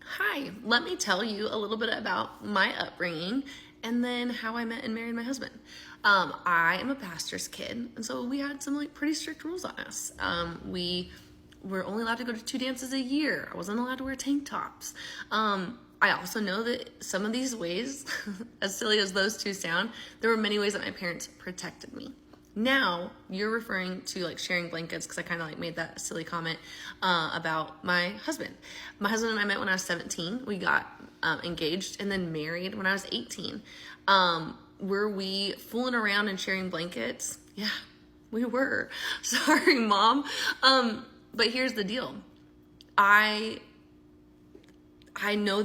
Hi, let me tell you a little bit about my upbringing and then how I met and married my husband. I am a pastor's kid, and so we had some pretty strict rules on us. We were only allowed to go to 2 dances a year. I wasn't allowed to wear tank tops. I also know that some of these ways, as silly as those two sound, there were many ways that my parents protected me. Now you're referring to sharing blankets, because I kind of made that silly comment about my husband. My husband and I met when I was 17. We got engaged and then married when I was 18. Were we fooling around and sharing blankets? Yeah, we were. Sorry, Mom. But here's the deal. I know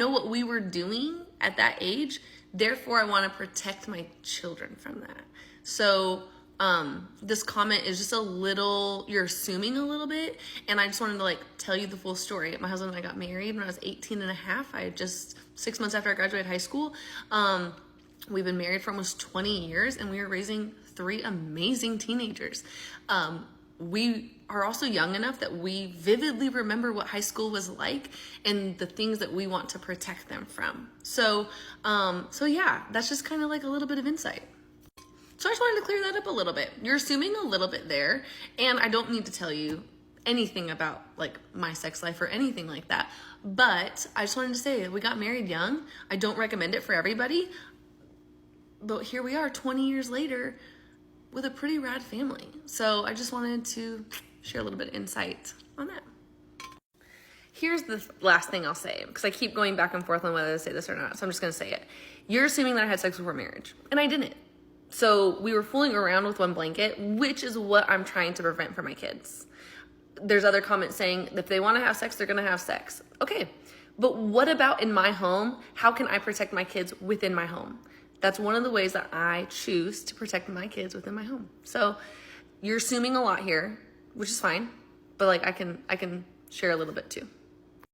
what we were doing at that age. Therefore, I want to protect my children from that. So this comment is just you're assuming a little bit. And I just wanted to tell you the full story. My husband and I got married when I was 18 and a half. I just 6 months after I graduated high school. We've been married for almost 20 years, and we are raising 3 amazing teenagers. We are also young enough that we vividly remember what high school was like and the things that we want to protect them from. So yeah, that's just kind of a little bit of insight. So I just wanted to clear that up a little bit. You're assuming a little bit there, and I don't need to tell you anything about my sex life or anything like that. But I just wanted to say we got married young. I don't recommend it for everybody, but here we are 20 years later with a pretty rad family. So I just wanted to share a little bit of insight on that. Here's the last thing I'll say, because I keep going back and forth on whether to say this or not. So I'm just going to say it. You're assuming that I had sex before marriage, and I didn't. So we were fooling around with one blanket, which is what I'm trying to prevent for my kids. There's other comments saying if they want to have sex, they're going to have sex. Okay, but what about in my home? How can I protect my kids within my home? That's one of the ways that I choose to protect my kids within my home. So you're assuming a lot here, which is fine, but I can share a little bit too.